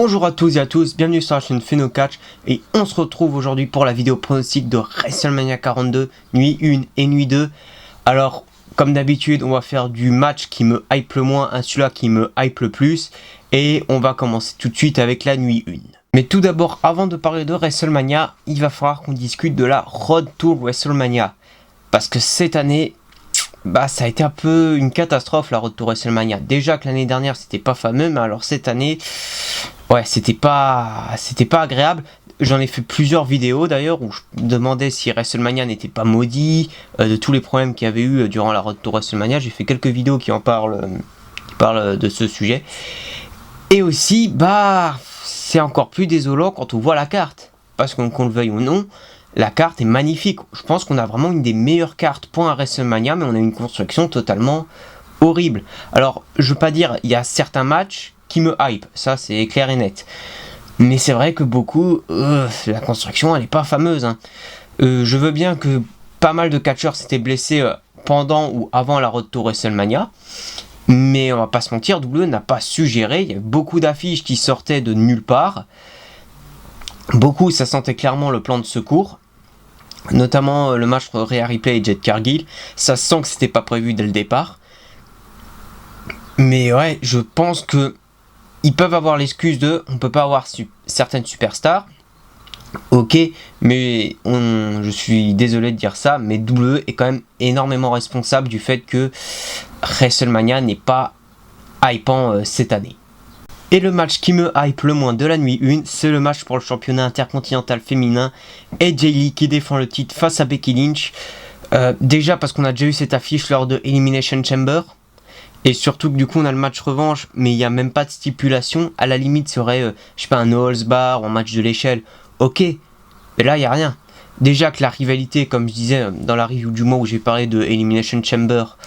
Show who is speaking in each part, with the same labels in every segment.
Speaker 1: Bonjour à tous et à tous, bienvenue sur la chaîne PhenoCatch et on se retrouve aujourd'hui pour la vidéo pronostic de WrestleMania 42, nuit 1 et nuit 2. Alors, comme d'habitude, on va faire du match qui me hype le moins à celui-là qui me hype le plus et on va commencer tout de suite avec la nuit 1. Mais tout d'abord, avant de parler de WrestleMania, il va falloir qu'on discute de la Road to WrestleMania. Parce que cette année, ça a été un peu une catastrophe la Road to WrestleMania. Déjà que l'année dernière c'était pas fameux, mais alors cette année, ouais, c'était pas agréable. J'en ai fait plusieurs vidéos d'ailleurs où je me demandais si WrestleMania n'était pas maudit, de tous les problèmes qu'il y avait eu durant la Road to WrestleMania. J'ai fait quelques vidéos qui parlent de ce sujet. Et aussi, c'est encore plus désolant quand on voit la carte. Parce qu'on le veuille ou non, la carte est magnifique. Je pense qu'on a vraiment une des meilleures cartes pour un WrestleMania, mais on a une construction totalement horrible. Alors, je veux pas dire, il y a certains matchs qui me hype, ça c'est clair et net. Mais c'est vrai que beaucoup, la construction elle est pas fameuse. Je veux bien que pas mal de catcheurs s'étaient blessés pendant ou avant la Road to WrestleMania. Mais on va pas se mentir, WWE n'a pas su gérer. Il y a beaucoup d'affiches qui sortaient de nulle part. Beaucoup, ça sentait clairement le plan de secours. Notamment le match entre Rhea Ripley et Jade Cargill. Ça sent que c'était pas prévu dès le départ. Mais ouais, je pense que ils peuvent avoir l'excuse de on peut pas avoir certaines superstars. Ok, mais je suis désolé de dire ça, mais WWE est quand même énormément responsable du fait que WrestleMania n'est pas hypant cette année. Et le match qui me hype le moins de la nuit 1, c'est le match pour le championnat intercontinental féminin. AJ Lee qui défend le titre face à Becky Lynch. Déjà parce qu'on a déjà eu cette affiche lors de Elimination Chamber. Et surtout que du coup on a le match revanche, mais il n'y a même pas de stipulation. À la limite, ça serait, un no holds bar ou un match de l'échelle. Ok, mais là il n'y a rien. Déjà que la rivalité, comme je disais dans la review du mois où j'ai parlé de Elimination Chamber,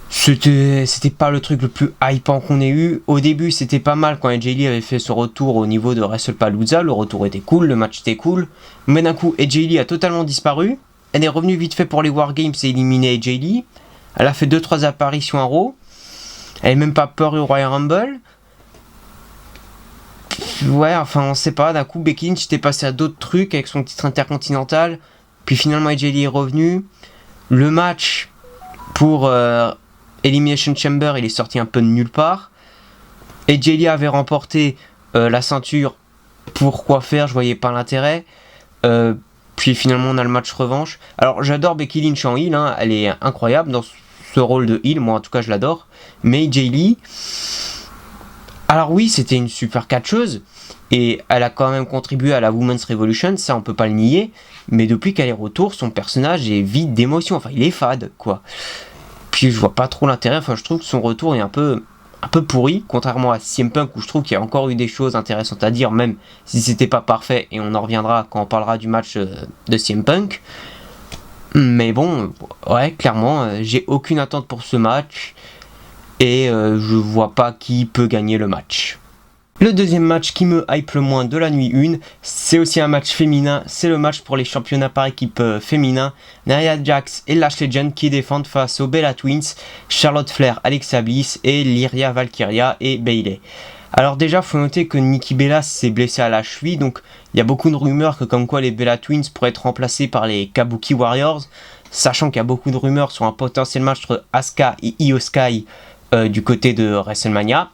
Speaker 1: c'était pas le truc le plus hypant qu'on ait eu. Au début c'était pas mal quand AJ Lee avait fait son retour au niveau de WrestlePalooza. Le retour était cool, le match était cool. Mais d'un coup AJ Lee a totalement disparu. Elle est revenue vite fait pour les Wargames et éliminé AJ Lee. Elle a fait 2-3 apparitions à Raw. Elle n'est même pas peur au Royal Rumble. Ouais, enfin on sait pas. D'un coup Becky Lynch était passé à d'autres trucs avec son titre intercontinental. Puis finalement AJ Lee est revenu. Le match pour Elimination Chamber, il est sorti un peu de nulle part. AJ Lee avait remporté la ceinture. Pourquoi faire? Je voyais pas l'intérêt. Puis finalement on a le match revanche. Alors j'adore Becky Lynch en heel, elle est incroyable dans ce rôle de heel, moi en tout cas je l'adore. Mais AJ Lee, alors oui c'était une super catcheuse et elle a quand même contribué à la Women's Revolution, ça on peut pas le nier. Mais depuis qu'elle est retour, son personnage est vide d'émotion, enfin il est fade quoi. Puis je vois pas trop l'intérêt, je trouve que son retour est un peu pourri, contrairement à CM Punk où je trouve qu'il y a encore eu des choses intéressantes à dire, même si c'était pas parfait, et on en reviendra quand on parlera du match de CM Punk. Mais bon, ouais, clairement, j'ai aucune attente pour ce match, et je vois pas qui peut gagner le match. Le deuxième match qui me hype le moins de la nuit 1, c'est aussi un match féminin, c'est le match pour les championnats par équipe féminin. Nia Jax et Lash Legend qui défendent face aux Bella Twins, Charlotte Flair, Alexa Bliss et Lyria Valkyria et Bayley. Alors déjà, faut noter que Nikki Bella s'est blessée à la cheville, donc il y a beaucoup de rumeurs que comme quoi les Bella Twins pourraient être remplacés par les Kabuki Warriors, sachant qu'il y a beaucoup de rumeurs sur un potentiel match entre Asuka et Io Sky du côté de WrestleMania.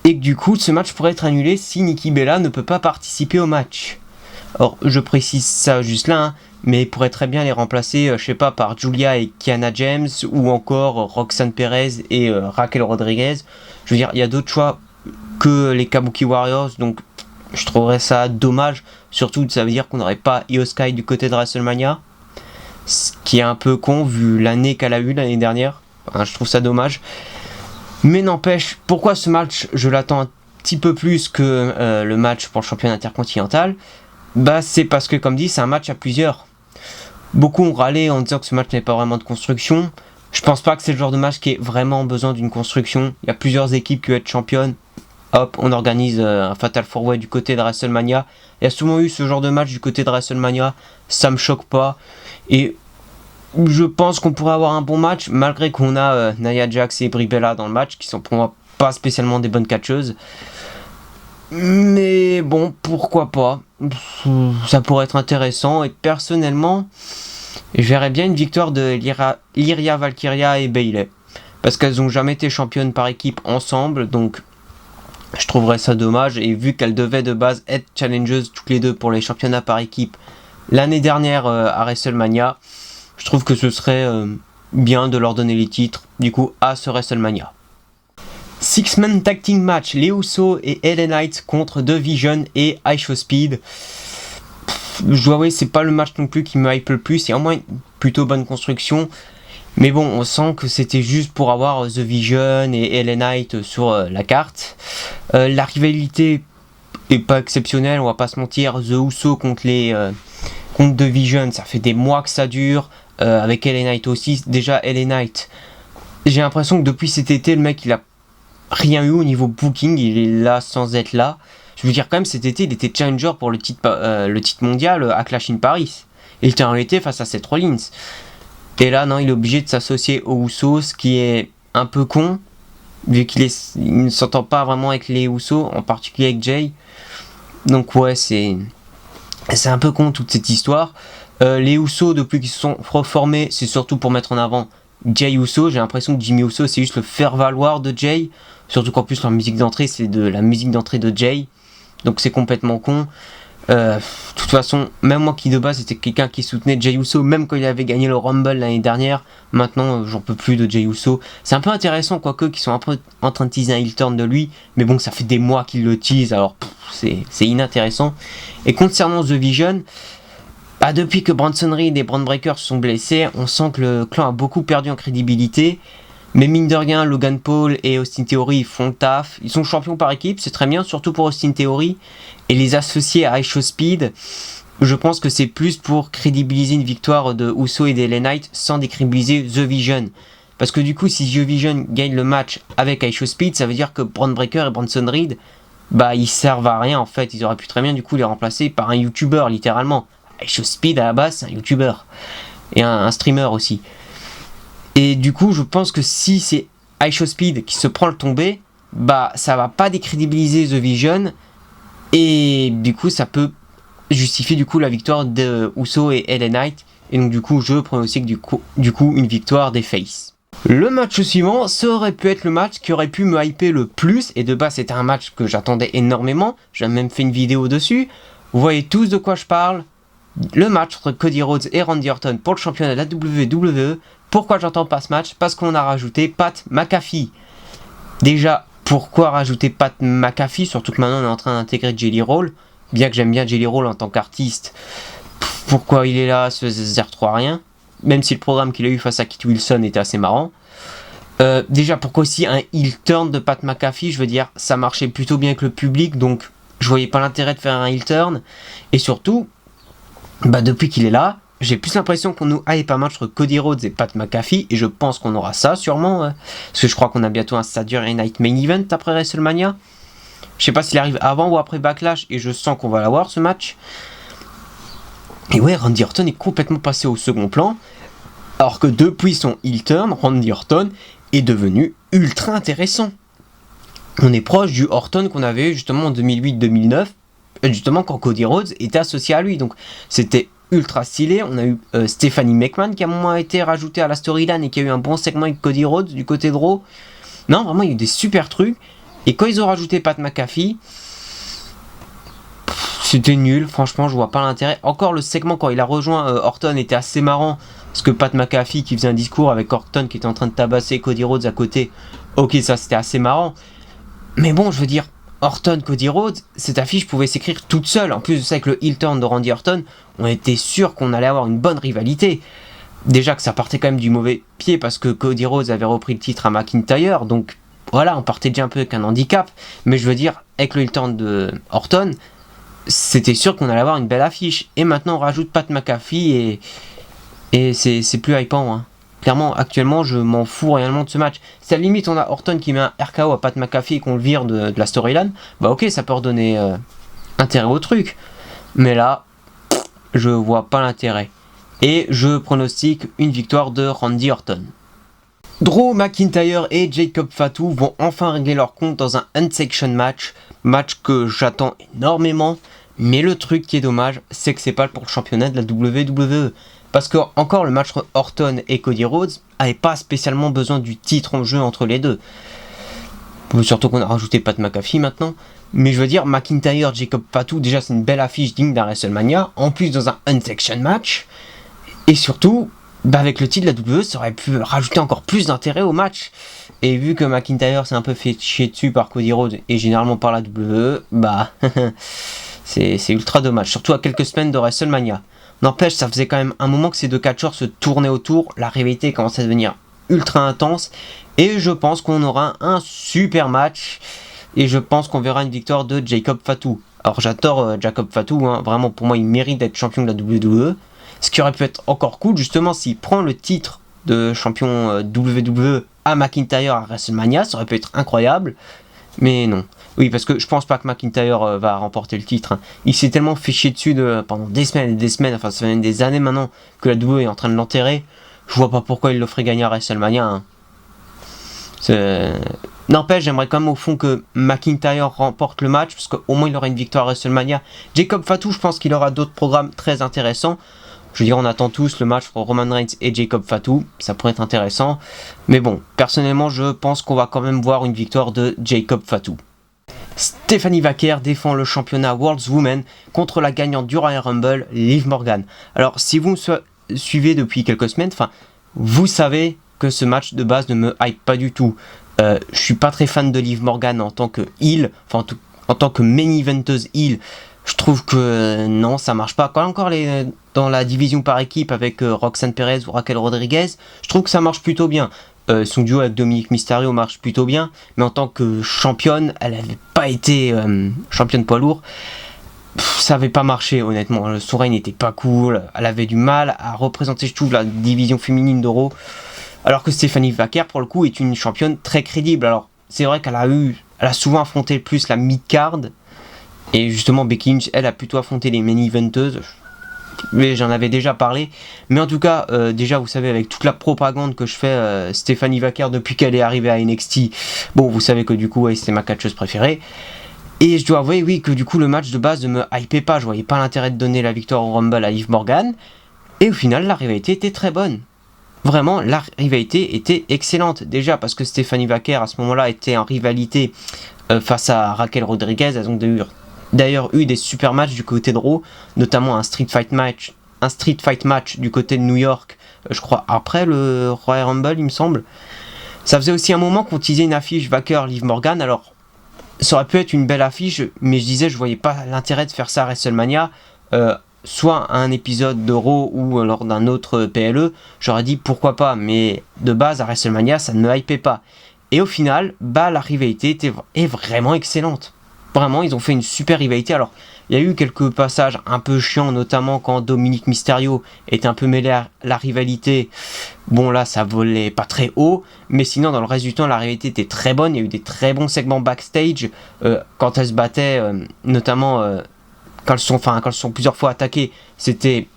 Speaker 1: Et que du coup ce match pourrait être annulé si Nikki Bella ne peut pas participer au match. Or je précise ça juste là, mais il pourrait très bien les remplacer, par Julia et Kiana James, ou encore Roxanne Perez et Raquel Rodriguez. Je veux dire, il y a d'autres choix que les Kabuki Warriors, donc je trouverais ça dommage, surtout ça veut dire qu'on n'aurait pas Io Sky du côté de WrestleMania, ce qui est un peu con vu l'année qu'elle a eu l'année dernière. Je trouve ça dommage. Mais n'empêche, pourquoi ce match je l'attends un petit peu plus que le match pour le championnat intercontinental? C'est parce que comme dit, c'est un match à plusieurs. Beaucoup ont râlé en disant que ce match n'est pas vraiment de construction. Je pense pas que c'est le genre de match qui ait vraiment besoin d'une construction. Il y a plusieurs équipes qui veulent être championnes. Hop, on organise un Fatal 4-Way du côté de WrestleMania. Il y a souvent eu ce genre de match du côté de WrestleMania. Ça me choque pas. Et je pense qu'on pourrait avoir un bon match, malgré qu'on a Nia Jax et Brie Bella dans le match, qui sont pour moi pas spécialement des bonnes catcheuses. Mais bon, pourquoi pas. Ça pourrait être intéressant. Et personnellement, je verrais bien une victoire de Lyria Valkyria et Bayley. Parce qu'elles n'ont jamais été championnes par équipe ensemble. Donc je trouverais ça dommage. Et vu qu'elles devaient de base être challengeuses toutes les deux pour les championnats par équipe l'année dernière à WrestleMania, je trouve que ce serait bien de leur donner les titres du coup à ce WrestleMania. Six-man tag team match, les Usos et LA Knight contre The Vision et IShowSpeed. Je dois avouer, c'est pas le match non plus qui me hype le plus, il y a au moins une plutôt bonne construction. Mais bon, on sent que c'était juste pour avoir The Vision et LA Knight sur la carte. La rivalité est pas exceptionnelle, on va pas se mentir. The Usos contre The Vision, ça fait des mois que ça dure. Avec LA Knight aussi, déjà LA Knight, j'ai l'impression que depuis cet été, le mec il a rien eu au niveau booking, il est là sans être là. Je veux dire quand même cet été il était challenger pour le titre mondial à Clash in Paris. Il était en été face à Seth Rollins. Et là non, il est obligé de s'associer aux Usos, ce qui est un peu con, vu il ne s'entend pas vraiment avec les Usos, en particulier avec Jay. Donc ouais, c'est un peu con toute cette histoire. Les Usos depuis qu'ils se sont reformés, c'est surtout pour mettre en avant Jay Uso. J'ai l'impression que Jimmy Uso c'est juste le faire valoir de Jay. Surtout qu'en plus leur musique d'entrée c'est de la musique d'entrée de Jay. Donc c'est complètement con. De toute façon, même moi qui de base était quelqu'un qui soutenait Jay Uso, même quand il avait gagné le Rumble l'année dernière, maintenant j'en peux plus de Jay Uso. C'est un peu intéressant quoique qu'ils sont un peu en train de teaser un heel turn de lui, mais bon ça fait des mois qu'ils le teasent, alors c'est inintéressant. Et concernant The Vision, depuis que Bronson Reed et Bron Breakker se sont blessés, on sent que le clan a beaucoup perdu en crédibilité. Mais mine de rien, Logan Paul et Austin Theory font le taf. Ils sont champions par équipe, c'est très bien, surtout pour Austin Theory. Et les associer à IShowSpeed, je pense que c'est plus pour crédibiliser une victoire de Uso et d'LA Knight sans décrédibiliser The Vision. Parce que du coup, si The Vision gagne le match avec IShowSpeed, ça veut dire que Bron Breakker et Bronson Reed, ils servent à rien en fait. Ils auraient pu très bien du coup les remplacer par un YouTuber littéralement. IShowSpeed à la base, c'est un YouTuber. Et un streamer aussi. Et du coup, je pense que si c'est IShowSpeed qui se prend le tombé, ça va pas décrédibiliser The Vision. Et du coup, ça peut justifier du coup la victoire de Uso et LA Knight. Et donc du coup, je prends aussi que du coup une victoire des Face. Le match suivant, ça aurait pu être le match qui aurait pu me hyper le plus. Et de base, c'était un match que j'attendais énormément. J'ai même fait une vidéo dessus. Vous voyez tous de quoi je parle. Le match entre Cody Rhodes et Randy Orton pour le championnat de la WWE. Pourquoi j'entends pas ce match? Parce qu'on a rajouté Pat McAfee. Déjà, pourquoi rajouter Pat McAfee? Surtout que maintenant on est en train d'intégrer Jelly Roll. Bien que j'aime bien Jelly Roll en tant qu'artiste. Pourquoi il est là, ce R3 rien? Même si le programme qu'il a eu face à Kit Wilson était assez marrant. Déjà, pourquoi aussi un heel turn de Pat McAfee? Je veux dire, ça marchait plutôt bien avec le public, donc je voyais pas l'intérêt de faire un heel turn. Et surtout, depuis qu'il est là, j'ai plus l'impression qu'on nous hype un match entre Cody Rhodes et Pat McAfee, et je pense qu'on aura ça sûrement, parce que je crois qu'on a bientôt un Saturday Night Main Event après WrestleMania. Je sais pas s'il arrive avant ou après Backlash, et je sens qu'on va l'avoir ce match. Et ouais, Randy Orton est complètement passé au second plan, alors que depuis son heel turn, Randy Orton est devenu ultra intéressant. On est proche du Orton qu'on avait justement en 2008-2009, justement quand Cody Rhodes était associé à lui, donc c'était ultra stylé. On a eu Stephanie McMahon qui à un moment a été rajoutée à la storyline et qui a eu un bon segment avec Cody Rhodes du côté de Raw. Non, vraiment il y a eu des super trucs. Et quand ils ont rajouté Pat McAfee, c'était nul, franchement je vois pas l'intérêt. Encore le segment quand il a rejoint Orton était assez marrant, parce que Pat McAfee qui faisait un discours avec Orton qui était en train de tabasser Cody Rhodes à côté, ok ça c'était assez marrant. Mais bon, je veux dire, Orton, Cody Rhodes, cette affiche pouvait s'écrire toute seule. En plus de ça, avec le heel turn de Randy Orton, on était sûr qu'on allait avoir une bonne rivalité. Déjà que ça partait quand même du mauvais pied parce que Cody Rhodes avait repris le titre à McIntyre, donc voilà, on partait déjà un peu avec un handicap. Mais je veux dire, avec le heel turn de Orton, c'était sûr qu'on allait avoir une belle affiche. Et maintenant, on rajoute Pat McAfee et c'est plus hypant, hein. Clairement, actuellement, je m'en fous réellement de ce match. Si à la limite, on a Orton qui met un RKO à Pat McAfee et qu'on le vire de la storyline, ok, ça peut redonner intérêt au truc. Mais là, je vois pas l'intérêt. Et je pronostique une victoire de Randy Orton. Drew McIntyre et Jacob Fatu vont enfin régler leur compte dans un Unsanctioned match. Match que j'attends énormément. Mais le truc qui est dommage, c'est que c'est pas pour le championnat de la WWE. Parce que encore le match Orton et Cody Rhodes n'avait pas spécialement besoin du titre en jeu entre les deux. Surtout qu'on a rajouté Pat McAfee maintenant. Mais je veux dire, McIntyre, Jacob Fatu, déjà c'est une belle affiche digne d'un WrestleMania. En plus dans un Unsection match. Et surtout, avec le titre de la WWE, ça aurait pu rajouter encore plus d'intérêt au match. Et vu que McIntyre s'est un peu fait chier dessus par Cody Rhodes et généralement par la WWE, c'est ultra dommage. Surtout à quelques semaines de WrestleMania. N'empêche, ça faisait quand même un moment que ces deux catcheurs se tournaient autour. La rivalité commençait à devenir ultra intense. Et je pense qu'on aura un super match. Et je pense qu'on verra une victoire de Jacob Fatu. Alors j'adore Jacob Fatu. Vraiment, pour moi, il mérite d'être champion de la WWE. Ce qui aurait pu être encore cool, justement, s'il prend le titre de champion WWE à McIntyre à WrestleMania. Ça aurait pu être incroyable. Mais non. Oui, parce que je pense pas que McIntyre va remporter le titre. Il s'est tellement fait chier dessus pendant des semaines et des semaines, enfin ça fait des années maintenant que la WWE est en train de l'enterrer. Je vois pas pourquoi il le ferait gagner à WrestleMania. N'empêche, j'aimerais quand même au fond que McIntyre remporte le match, parce qu'au moins il aura une victoire à WrestleMania. Jacob Fatu, je pense qu'il aura d'autres programmes très intéressants. Je veux dire, on attend tous le match entre Roman Reigns et Jacob Fatu, ça pourrait être intéressant. Mais bon, personnellement, je pense qu'on va quand même voir une victoire de Jacob Fatu. Stephanie Vaquer défend le championnat World's Women contre la gagnante du Royal Rumble, Liv Morgan. Alors, si vous me suivez depuis quelques semaines, vous savez que ce match de base ne me hype pas du tout. Je suis pas très fan de Liv Morgan en tant que heel, en tant que main eventeuse heel. Je trouve que non, ça marche pas. Quand encore dans la division par équipe avec Roxanne Perez ou Raquel Rodriguez, je trouve que ça marche plutôt bien. Son duo avec Dominic Mysterio marche plutôt bien, mais en tant que championne, elle n'avait pas été championne poids lourd. Ça n'avait pas marché honnêtement. Son règne n'était pas cool. Elle avait du mal à représenter, je trouve, la division féminine de Raw. Alors que Stephanie Vaquer, pour le coup, est une championne très crédible. Alors, c'est vrai qu'elle a souvent affronté plus la mid-card. Et justement, Becky Lynch, elle a plutôt affronté les main eventeuses. Mais j'en avais déjà parlé. Mais en tout cas, déjà, vous savez, avec toute la propagande que je fais, Stephanie Vaquer, depuis qu'elle est arrivée à NXT, bon, vous savez que du coup, c'est ma catcheuse préférée. Et je dois avouer, oui, que du coup, le match de base ne me hypait pas. Je voyais pas l'intérêt de donner la victoire au Rumble à Liv Morgan. Et au final, la rivalité était très bonne. Vraiment, la rivalité était excellente. Déjà, parce que Stephanie Vaquer, à ce moment-là, était en rivalité face à Raquel Rodriguez. Elles ont d'ailleurs eu des super matchs du côté de Raw, notamment un street fight match du côté de New York, je crois après le Royal Rumble, il me semble. Ça faisait aussi un moment qu'on teasait une affiche Vaquer-Liv Morgan. Alors ça aurait pu être une belle affiche, mais je disais, je voyais pas l'intérêt de faire ça à WrestleMania, soit à un épisode de Raw ou lors d'un autre PLE. J'aurais dit pourquoi pas, mais de base à WrestleMania ça ne me hypait pas. Et au final, la rivalité est vraiment excellente. Vraiment, ils ont fait une super rivalité. Alors, il y a eu quelques passages un peu chiants, notamment quand Dominic Mysterio était un peu mêlé à la rivalité. Bon, là, ça volait pas très haut. Mais sinon, dans le reste du temps, la rivalité était très bonne. Il y a eu des très bons segments backstage. Quand elles se battaient, notamment quand elles sont plusieurs fois attaquées, c'était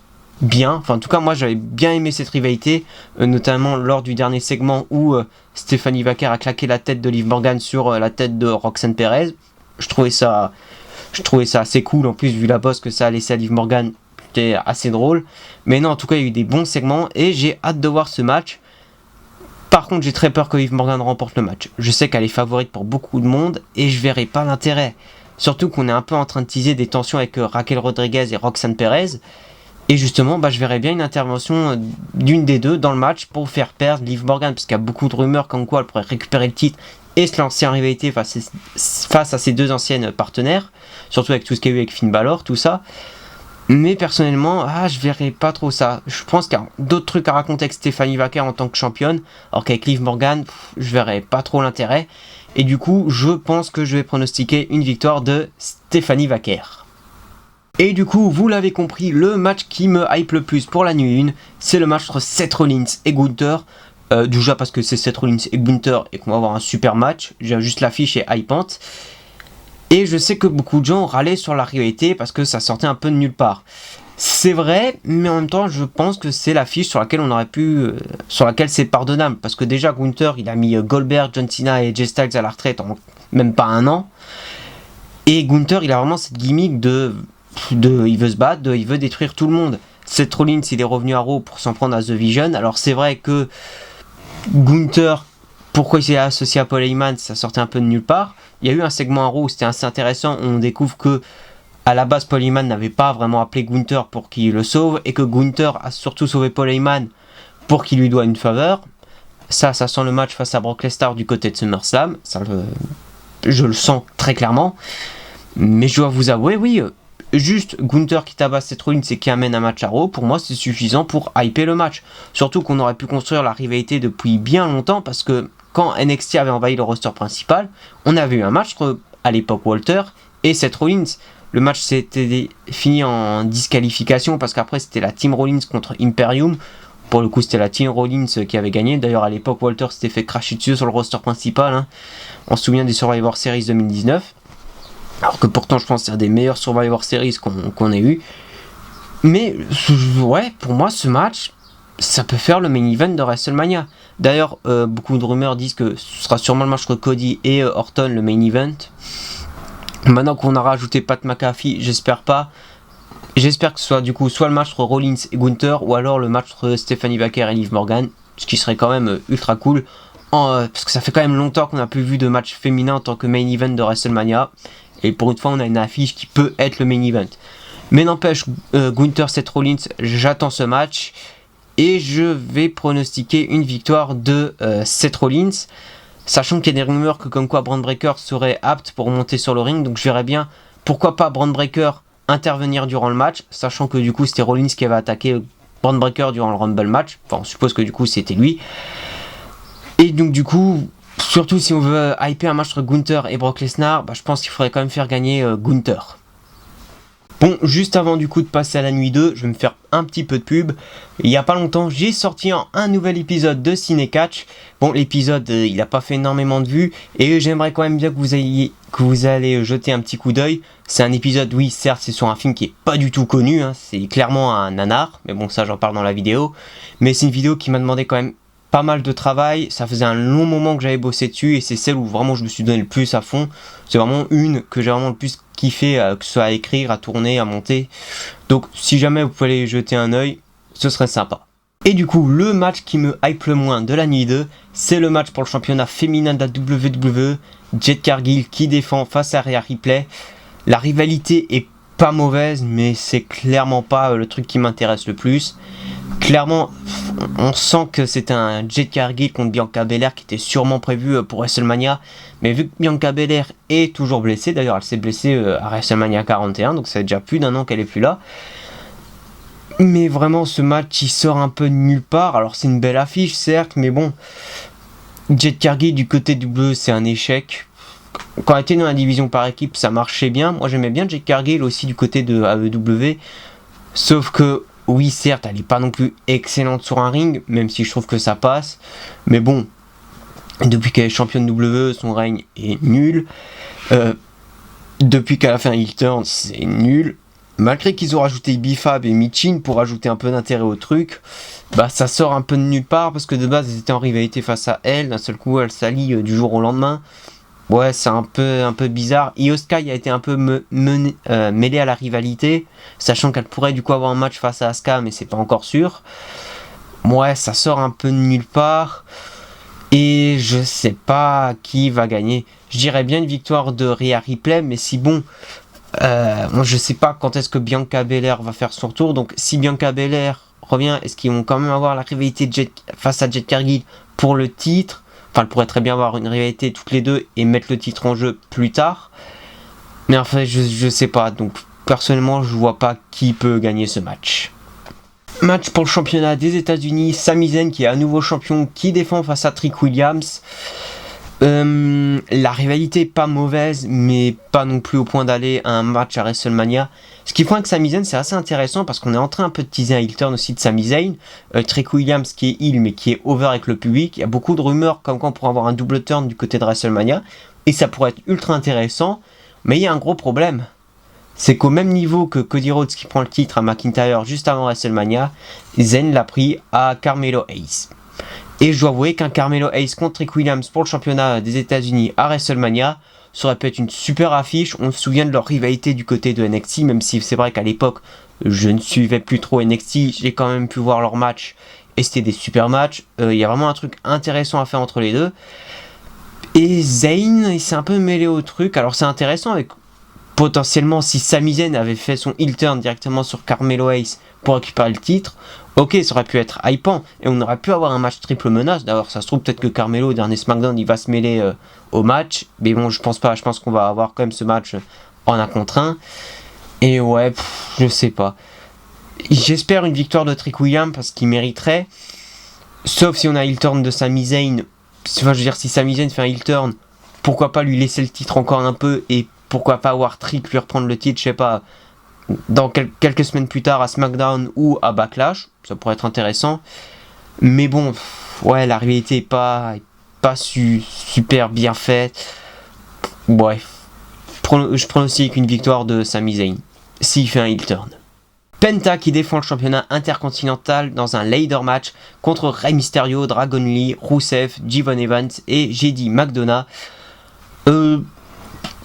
Speaker 1: bien. Enfin, en tout cas, moi, j'avais bien aimé cette rivalité. Notamment lors du dernier segment où Stephanie Vaquer a claqué la tête de Liv Morgan sur la tête de Roxanne Perez. Je trouvais ça assez cool, en plus vu la bosse que ça a laissé à Liv Morgan, c'était assez drôle. Mais non, en tout cas, il y a eu des bons segments et j'ai hâte de voir ce match. Par contre, j'ai très peur que Liv Morgan remporte le match. Je sais qu'elle est favorite pour beaucoup de monde et je verrai pas l'intérêt. Surtout qu'on est un peu en train de teaser des tensions avec Raquel Rodriguez et Roxanne Perez. Et justement, je verrais bien une intervention d'une des deux dans le match pour faire perdre Liv Morgan, parce qu'il y a beaucoup de rumeurs comme quoi elle pourrait récupérer le titre et se lancer en rivalité face à ses deux anciennes partenaires, surtout avec tout ce qu'il y a eu avec Finn Balor, tout ça. Mais personnellement, je verrais pas trop ça. Je pense qu'il y a d'autres trucs à raconter avec Stephanie Vaquer en tant que championne, alors qu'avec Liv Morgan, je verrais pas trop l'intérêt. Et du coup, je pense que je vais pronostiquer une victoire de Stephanie Vaquer. Et du coup, vous l'avez compris, le match qui me hype le plus pour la nuit 1, c'est le match entre Seth Rollins et Gunther. Déjà parce que c'est Seth Rollins et Gunther et qu'on va avoir un super match. J'ai juste l'affiche est hypante. Et je sais que beaucoup de gens râlaient sur la rivalité parce que ça sortait un peu de nulle part. C'est vrai, mais en même temps, je pense que c'est l'affiche sur laquelle sur laquelle c'est pardonnable. Parce que déjà, Gunther, il a mis Goldberg, John Cena et Jay Styles à la retraite en même pas un an. Et Gunther, il a vraiment cette gimmick de il veut se battre, il veut détruire tout le monde. Seth Rollins, il est revenu à Raw pour s'en prendre à The Vision. Alors c'est vrai que Gunther, pourquoi il s'est associé à Paul Heyman, ça sortait un peu de nulle part. Il y a eu un segment à Raw où c'était assez intéressant, où on découvre que à la base Paul Heyman n'avait pas vraiment appelé Gunther pour qu'il le sauve, et que Gunther a surtout sauvé Paul Heyman pour qu'il lui doit une faveur. Ça sent le match face à Brock Lesnar du côté de SummerSlam, je le sens très clairement. Mais je dois vous avouer, oui, juste Gunther qui tabasse Seth Rollins et qui amène un match à Raw, pour moi c'est suffisant pour hyper le match. Surtout qu'on aurait pu construire la rivalité depuis bien longtemps, parce que quand NXT avait envahi le roster principal, on avait eu un match entre, à l'époque, Walter et Seth Rollins. Le match s'était fini en disqualification parce qu'après c'était la Team Rollins contre Imperium. Pour le coup c'était la Team Rollins qui avait gagné. D'ailleurs à l'époque Walter s'était fait cracher dessus sur le roster principal, hein. On se souvient des Survivor Series 2019. Alors que pourtant je pense que c'est un des meilleurs Survivor Series qu'on ait eu. Mais ouais, pour moi ce match, ça peut faire le main event de WrestleMania. D'ailleurs beaucoup de rumeurs disent que ce sera sûrement le match entre Cody et Orton, le main event. Maintenant qu'on a rajouté Pat McAfee, j'espère pas. J'espère que ce soit du coup soit le match entre Rollins et Gunther, ou alors le match entre Stephanie Baker et Liv Morgan, ce qui serait quand même ultra cool. Parce que ça fait quand même longtemps qu'on n'a plus vu de match féminin en tant que main event de WrestleMania. Et pour une fois on a une affiche qui peut être le main event. Mais n'empêche, Gunther, Seth Rollins, j'attends ce match. Et je vais pronostiquer une victoire de Seth Rollins. Sachant qu'il y a des rumeurs que comme quoi Bron Breakker serait apte pour monter sur le ring. Donc je verrais bien, pourquoi pas Bron Breakker intervenir durant le match. Sachant que du coup c'était Rollins qui avait attaqué Bron Breakker durant le Rumble match. Enfin on suppose que du coup c'était lui. Et donc du coup, surtout si on veut hyper un match entre Gunther et Brock Lesnar, je pense qu'il faudrait quand même faire gagner Gunther. Bon, juste avant du coup de passer à la nuit 2, je vais me faire un petit peu de pub. Il n'y a pas longtemps, j'ai sorti un nouvel épisode de Ciné-Catch. Bon, l'épisode, il n'a pas fait énormément de vues. Et j'aimerais quand même bien que vous allez jeter un petit coup d'œil. C'est un épisode, oui, certes, c'est sur un film qui est pas du tout connu. Hein, c'est clairement un nanar. Mais bon, ça, j'en parle dans la vidéo. Mais c'est une vidéo qui m'a demandé quand même pas mal de travail. Ça faisait un long moment que j'avais bossé dessus. Et c'est celle où vraiment je me suis donné le plus à fond. C'est vraiment une que j'ai vraiment le plus kiffé, que ce soit à écrire, à tourner, à monter. Donc si jamais vous pouvez aller jeter un œil, ce serait sympa. Et du coup, le match qui me hype le moins de la nuit 2, c'est le match pour le championnat féminin de la WWE. Jade Cargill qui défend face à Rhea Ripley. La rivalité est pas mauvaise, mais c'est clairement pas le truc qui m'intéresse le plus. Clairement, on sent que c'est un Jade Cargill contre Bianca Belair qui était sûrement prévu pour WrestleMania. Mais vu que Bianca Belair est toujours blessée, d'ailleurs elle s'est blessée à WrestleMania 41, donc ça fait déjà plus d'un an qu'elle est plus là. Mais vraiment ce match il sort un peu de nulle part. Alors c'est une belle affiche certes, mais bon, Jade Cargill du côté du bleu c'est un échec. Quand elle était dans la division par équipe ça marchait bien. Moi j'aimais bien Jade Cargill aussi du côté de AEW. Sauf que oui certes elle n'est pas non plus excellente sur un ring, même si je trouve que ça passe. Mais bon, depuis qu'elle est championne WWE, son règne est nul. Depuis qu'elle a fait un heel turn, c'est nul. Malgré qu'ils ont rajouté Bifab et Michin pour ajouter un peu d'intérêt au truc, ça sort un peu de nulle part parce que de base, elles étaient en rivalité face à elle. D'un seul coup, elle s'allie du jour au lendemain. Ouais, c'est un peu bizarre. Io Sky a été un peu mêlée à la rivalité, sachant qu'elle pourrait du coup avoir un match face à Asuka, mais c'est pas encore sûr. Ouais, ça sort un peu de nulle part. Et je sais pas qui va gagner. Je dirais bien une victoire de Rhea Ripley, mais si bon, moi je sais pas quand est-ce que Bianca Belair va faire son retour. Donc si Bianca Belair revient, est-ce qu'ils vont quand même avoir la rivalité face à Jade Cargill pour le titre? Enfin, elle pourrait très bien avoir une rivalité toutes les deux et mettre le titre en jeu plus tard. Mais en fait, je sais pas. Donc personnellement, je vois pas qui peut gagner ce match. Match pour le championnat des États-Unis, Sami Zayn qui est à nouveau champion, qui défend face à Trick Williams. La rivalité est pas mauvaise, mais pas non plus au point d'aller à un match à WrestleMania. Ce qui fait que Sami Zayn c'est assez intéressant parce qu'on est en train un peu de teaser un heel turn aussi de Sami Zayn. Trick Williams qui est heel mais qui est over avec le public. Il y a beaucoup de rumeurs comme quoi on pourrait avoir un double turn du côté de WrestleMania. Et ça pourrait être ultra intéressant. Mais il y a un gros problème. C'est qu'au même niveau que Cody Rhodes qui prend le titre à McIntyre juste avant WrestleMania, Zayn l'a pris à Carmelo Hayes. Et je dois avouer qu'un Carmelo Hayes contre Trick Williams pour le championnat des États-Unis à WrestleMania, Ça aurait pu être une super affiche. On se souvient de leur rivalité du côté de NXT, même si c'est vrai qu'à l'époque, je ne suivais plus trop NXT. J'ai quand même pu voir leurs matchs et c'était des super matchs. Il y a vraiment un truc intéressant à faire entre les deux. Et Zayn, il s'est un peu mêlé au truc. Alors c'est intéressant avec potentiellement si Sami Zayn avait fait son heel turn directement sur Carmelo Hayes pour récupérer le titre, ok, ça aurait pu être hypant et on aurait pu avoir un match triple menace. D'ailleurs, ça se trouve peut-être que Carmelo au dernier SmackDown il va se mêler au match, mais bon, je pense pas. Je pense qu'on va avoir quand même ce match en 1 contre 1. Et ouais, je sais pas. J'espère une victoire de Trick Williams parce qu'il mériterait. Sauf si on a heel turn de Sami Zayn. Enfin, je veux dire, si Sami Zayn fait un heel turn, pourquoi pas lui laisser le titre encore un peu et pourquoi pas voir Trick lui reprendre le titre, je sais pas, dans quelques semaines plus tard à SmackDown ou à Backlash, ça pourrait être intéressant. Mais bon, ouais, la réalité est pas super bien faite. Ouais, je pronostique une victoire de Sami Zayn s'il fait un heel turn. Penta qui défend le championnat intercontinental dans un ladder match contre Rey Mysterio, Dragon Lee, Rusev, Devon Evans et JD McDonough.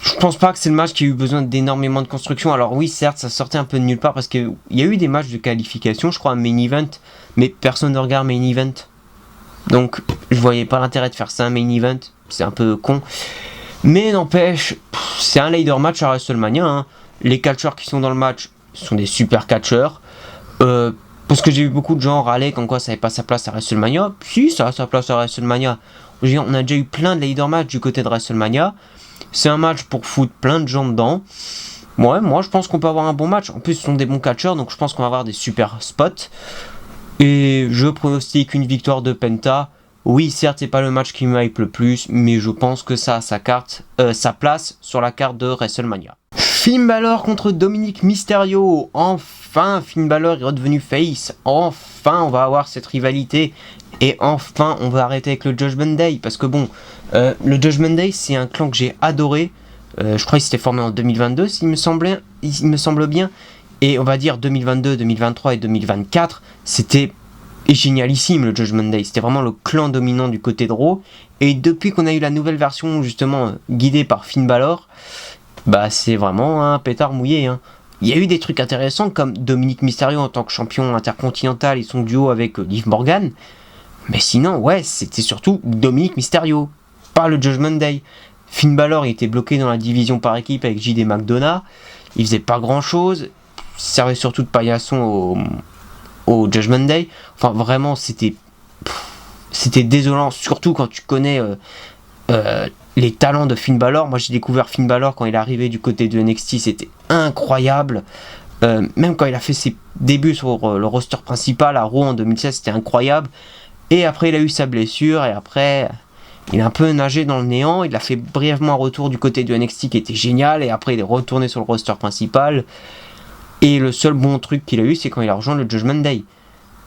Speaker 1: Je pense pas que c'est le match qui a eu besoin d'énormément de construction. Alors oui, certes, ça sortait un peu de nulle part parce qu'il y a eu des matchs de qualification, je crois, à main event, mais personne ne regarde main event. Donc je voyais pas l'intérêt de faire ça un main event, c'est un peu con. Mais n'empêche, c'est un ladder match à WrestleMania. Hein. Les catcheurs qui sont dans le match sont des super catcheurs. Parce que j'ai vu beaucoup de gens râler comme quoi ça n'avait pas sa place à WrestleMania. Si, ça a sa place à WrestleMania. On a déjà eu plein de ladder matchs du côté de WrestleMania. C'est un match pour foutre plein de gens dedans. Ouais, moi je pense qu'on peut avoir un bon match. En plus, ce sont des bons catcheurs, donc je pense qu'on va avoir des super spots. Et je pronostique une victoire de Penta. Oui, certes, c'est pas le match qui me hype le plus, mais je pense que ça a sa place sur la carte de WrestleMania. Finn Balor contre Dominic Mysterio. Enfin, Finn Balor est redevenu face. Enfin, on va avoir cette rivalité. Et enfin, on va arrêter avec le Judgment Day. Parce que bon, le Judgment Day, c'est un clan que j'ai adoré. Je crois qu'il s'était formé en 2022, il me semble bien. Et on va dire 2022, 2023 et 2024, c'était génialissime le Judgment Day. C'était vraiment le clan dominant du côté de Raw. Et depuis qu'on a eu la nouvelle version, justement, guidée par Finn Balor, bah c'est vraiment un pétard mouillé. Hein. Il y a eu des trucs intéressants comme Dominic Mysterio en tant que champion intercontinental et son duo avec Liv Morgan. Mais sinon, ouais, c'était surtout Dominic Mysterio, pas le Judgment Day. Finn Balor il était bloqué dans la division par équipe avec JD McDonough. Il faisait pas grand chose. Il servait surtout de paillasson au Judgment Day. Enfin, vraiment, c'était désolant, surtout quand tu connais les talents de Finn Balor. Moi, j'ai découvert Finn Balor quand il est arrivé du côté de NXT, c'était incroyable. Même quand il a fait ses débuts sur le roster principal à Raw en 2016, c'était incroyable. Et après, il a eu sa blessure, et après, il a un peu nagé dans le néant. Il a fait brièvement un retour du côté de NXT qui était génial, et après, il est retourné sur le roster principal. Et le seul bon truc qu'il a eu, c'est quand il a rejoint le Judgment Day.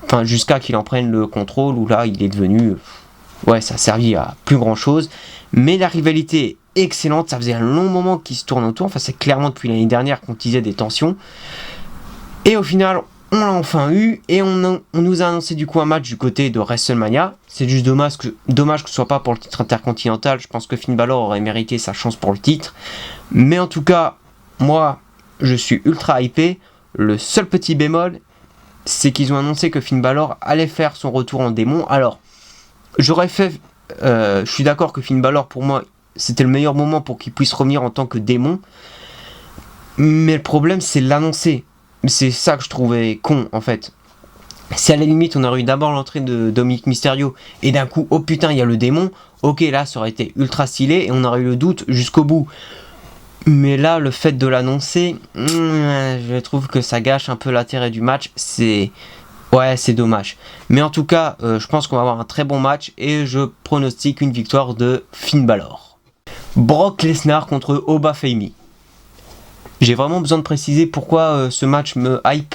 Speaker 1: Enfin, jusqu'à qu'il en prenne le contrôle, où là, il est devenu... Ouais, ça a servi à plus grand chose. Mais la rivalité est excellente, ça faisait un long moment qu'il se tourne autour. Enfin, c'est clairement depuis l'année dernière qu'on disait des tensions. Et au final... on l'a enfin eu et on nous a annoncé du coup un match du côté de WrestleMania. C'est juste dommage que ce soit pas pour le titre intercontinental. Je pense que Finn Balor aurait mérité sa chance pour le titre. Mais en tout cas, moi, je suis ultra hypé. Le seul petit bémol, c'est qu'ils ont annoncé que Finn Balor allait faire son retour en démon. Alors, je suis d'accord que Finn Balor, pour moi, c'était le meilleur moment pour qu'il puisse revenir en tant que démon. Mais le problème, c'est l'annoncer. C'est ça que je trouvais con en fait. Si à la limite on aurait eu d'abord l'entrée de Dominic Mysterio et d'un coup oh putain il y a le démon, ok là ça aurait été ultra stylé et on aurait eu le doute jusqu'au bout. Mais là le fait de l'annoncer, je trouve que ça gâche un peu l'intérêt du match, c'est dommage. Mais en tout cas je pense qu'on va avoir un très bon match et je pronostique une victoire de Finn Balor. Brock Lesnar contre Oba Femi. J'ai vraiment besoin de préciser pourquoi ce match me hype.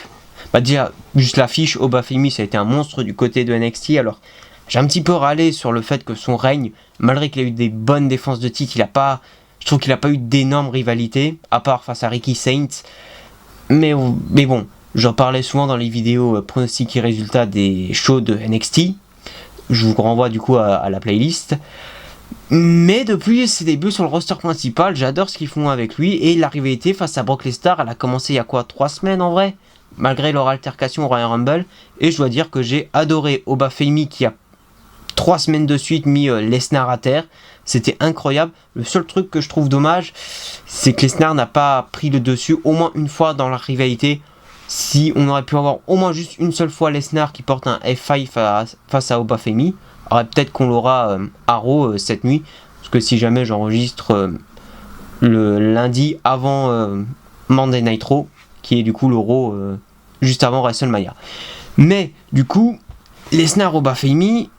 Speaker 1: Bah déjà, juste l'affiche, Oba Femi, ça a été un monstre du côté de NXT. Alors, j'ai un petit peu râlé sur le fait que son règne, malgré qu'il a eu des bonnes défenses de titre, je trouve qu'il n'a pas eu d'énormes rivalités, à part face à Ricky Saints. Mais bon, j'en parlais souvent dans les vidéos pronostics et résultats des shows de NXT. Je vous renvoie du coup à la playlist. Mais depuis ses débuts sur le roster principal, j'adore ce qu'ils font avec lui. Et la rivalité face à Brock Lesnar, elle a commencé il y a quoi, 3 semaines en vrai, malgré leur altercation au Royal Rumble. Et je dois dire que j'ai adoré Oba Femi qui a 3 semaines de suite mis Lesnar à terre. C'était incroyable. Le seul truc que je trouve dommage, c'est que Lesnar n'a pas pris le dessus au moins une fois dans la rivalité. Si on aurait pu avoir au moins juste une seule fois Lesnar qui porte un F5 face à Oba Femi, alors peut-être qu'on l'aura à Raw cette nuit. Parce que si jamais j'enregistre le lundi avant Monday Night Raw, qui est du coup le Raw juste avant WrestleMania. Mais du coup, Lesnar Oba Femi,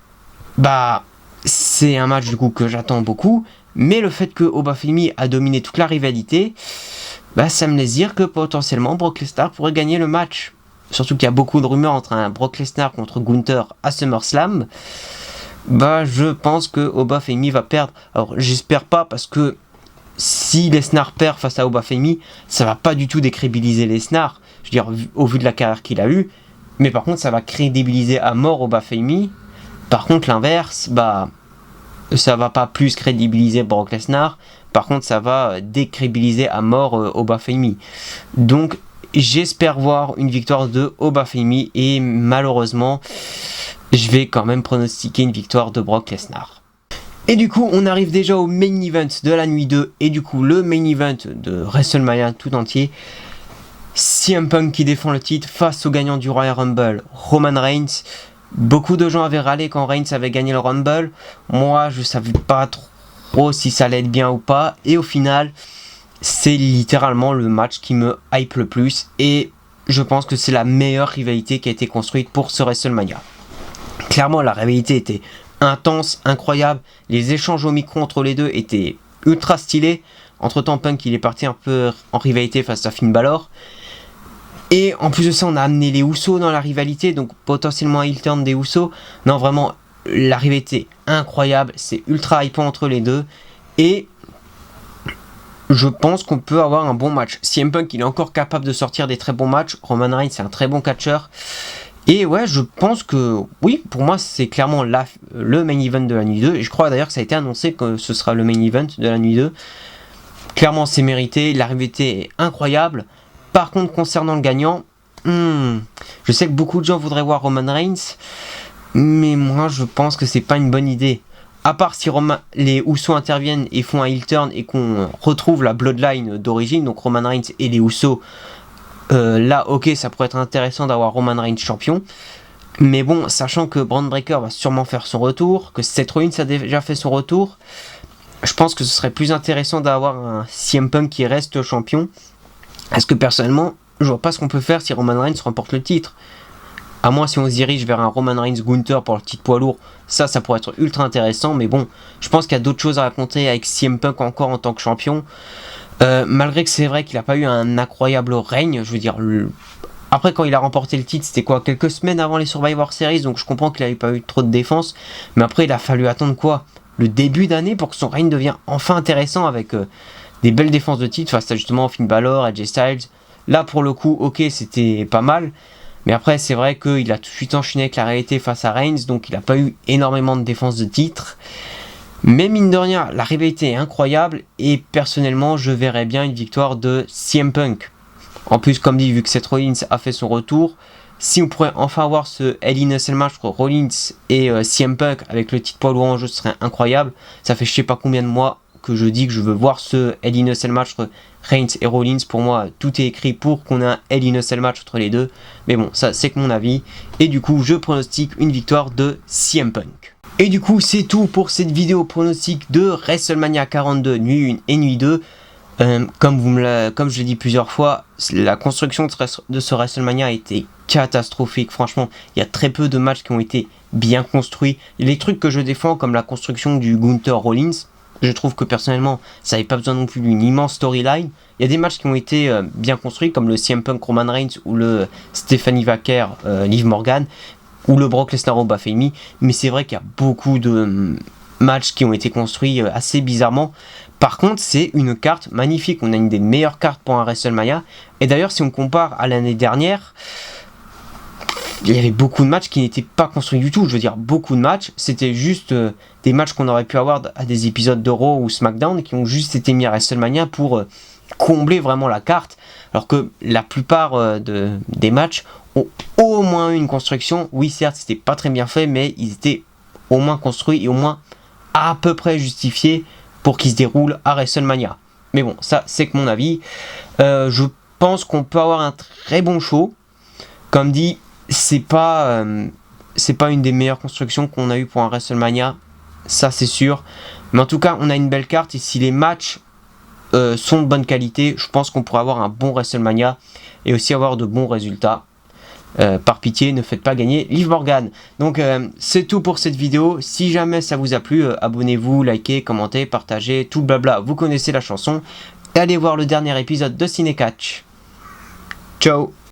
Speaker 1: bah c'est un match du coup que j'attends beaucoup. Mais le fait que Oba Femi a dominé toute la rivalité, bah ça me laisse dire que potentiellement Brock Lesnar pourrait gagner le match. Surtout qu'il y a beaucoup de rumeurs entre un Brock Lesnar contre Gunther à SummerSlam. Bah je pense que Oba Femi va perdre. Alors j'espère pas, parce que si Lesnar perd face à Oba Femi, ça va pas du tout décrédibiliser Lesnar. Je veux dire, au vu de la carrière qu'il a eue. Mais par contre ça va crédibiliser à mort Oba Femi. Par contre l'inverse, bah ça va pas plus crédibiliser Brock Lesnar. Par contre ça va décrédibiliser à mort Oba Femi. Donc j'espère voir une victoire de Oba Femi. Et malheureusement, je vais quand même pronostiquer une victoire de Brock Lesnar. Et du coup, on arrive déjà au main event de la nuit 2. Et du coup, le main event de WrestleMania tout entier. CM Punk qui défend le titre face au gagnant du Royal Rumble, Roman Reigns. Beaucoup de gens avaient râlé quand Reigns avait gagné le Rumble. Moi, je savais pas trop si ça allait être bien ou pas. Et au final, c'est littéralement le match qui me hype le plus. Et je pense que c'est la meilleure rivalité qui a été construite pour ce WrestleMania. Clairement, la rivalité était intense, incroyable. Les échanges au micro entre les deux étaient ultra stylés. Entre temps, Punk il est parti un peu en rivalité face à Finn Balor. Et en plus de ça, on a amené les Usos dans la rivalité, donc potentiellement un heel turn des Usos. Non, vraiment, la rivalité incroyable, c'est ultra hypant entre les deux. Et je pense qu'on peut avoir un bon match. CM Punk il est encore capable de sortir des très bons matchs. Roman Reigns c'est un très bon catcheur. Et ouais, je pense que, oui, pour moi, c'est clairement le main event de la nuit 2. Et je crois d'ailleurs que ça a été annoncé que ce sera le main event de la nuit 2. Clairement, c'est mérité. La rivalité est incroyable. Par contre, concernant le gagnant, je sais que beaucoup de gens voudraient voir Roman Reigns. Mais moi, je pense que c'est pas une bonne idée. À part si les Usos interviennent et font un heel turn et qu'on retrouve la bloodline d'origine, donc Roman Reigns et les Usos. Là, ok, ça pourrait être intéressant d'avoir Roman Reigns champion. Mais bon, sachant que Braun Breaker va sûrement faire son retour, que Seth Rollins a déjà fait son retour, je pense que ce serait plus intéressant d'avoir un CM Punk qui reste champion. Parce que personnellement, je vois pas ce qu'on peut faire si Roman Reigns remporte le titre. À moins si on se dirige vers un Roman Reigns Gunther pour le titre poids lourd, ça pourrait être ultra intéressant. Mais bon, je pense qu'il y a d'autres choses à raconter avec CM Punk encore en tant que champion. Malgré que c'est vrai qu'il n'a pas eu un incroyable règne, je veux dire, après quand il a remporté le titre, c'était quoi, quelques semaines avant les Survivor Series, donc je comprends qu'il n'avait pas eu trop de défense, mais après il a fallu attendre quoi, le début d'année pour que son règne devienne enfin intéressant avec des belles défenses de titre face à justement Finn Balor, AJ Styles. Là pour le coup, ok, c'était pas mal, mais après c'est vrai qu'il a tout de suite enchaîné avec la réalité face à Reigns, donc il n'a pas eu énormément de défense de titre. Mais mine de rien, la rivalité est incroyable et personnellement, je verrais bien une victoire de CM Punk. En plus, comme dit, vu que Seth Rollins a fait son retour, si on pourrait enfin avoir ce Hell in a Cell match entre Rollins et CM Punk avec le titre poids lourd en jeu, ce serait incroyable. Ça fait je sais pas combien de mois que je dis que je veux voir ce Hell in a Cell match entre Reigns et Rollins. Pour moi, tout est écrit pour qu'on ait un Hell in a Cell match entre les deux. Mais bon, ça c'est que mon avis. Et du coup, je pronostique une victoire de CM Punk. Et du coup, c'est tout pour cette vidéo pronostic de WrestleMania 42, nuit 1 et nuit 2. Comme je l'ai dit plusieurs fois, la construction de ce WrestleMania a été catastrophique. Franchement, il y a très peu de matchs qui ont été bien construits. Les trucs que je défends, comme la construction du Gunther Rollins, je trouve que personnellement, ça n'avait pas besoin non plus d'une immense storyline. Il y a des matchs qui ont été bien construits, comme le CM Punk Roman Reigns ou le Stephanie Vaquer Liv Morgan, ou le Brock Lesnar Oba Femi, mais c'est vrai qu'il y a beaucoup de matchs qui ont été construits assez bizarrement. Par contre, c'est une carte magnifique, on a une des meilleures cartes pour un WrestleMania, et d'ailleurs si on compare à l'année dernière, il y avait beaucoup de matchs qui n'étaient pas construits du tout. Je veux dire, beaucoup de matchs, c'était juste des matchs qu'on aurait pu avoir à des épisodes de Raw ou SmackDown qui ont juste été mis à WrestleMania pour combler vraiment la carte. Alors que la plupart des matchs ont au moins une construction. Oui, certes, c'était pas très bien fait, mais ils étaient au moins construits et au moins à peu près justifiés pour qu'ils se déroulent à WrestleMania. Mais bon, ça, c'est que mon avis. Je pense qu'on peut avoir un très bon show. Comme dit, c'est pas une des meilleures constructions qu'on a eu pour un WrestleMania, ça c'est sûr. Mais en tout cas, on a une belle carte et si les matchs sont de bonne qualité, je pense qu'on pourra avoir un bon WrestleMania et aussi avoir de bons résultats. Par pitié, ne faites pas gagner Liv Morgan. Donc c'est tout pour cette vidéo. Si jamais ça vous a plu, abonnez-vous, likez, commentez, partagez, tout le blabla. Vous connaissez la chanson. Et allez voir le dernier épisode de Ciné Catch. Ciao.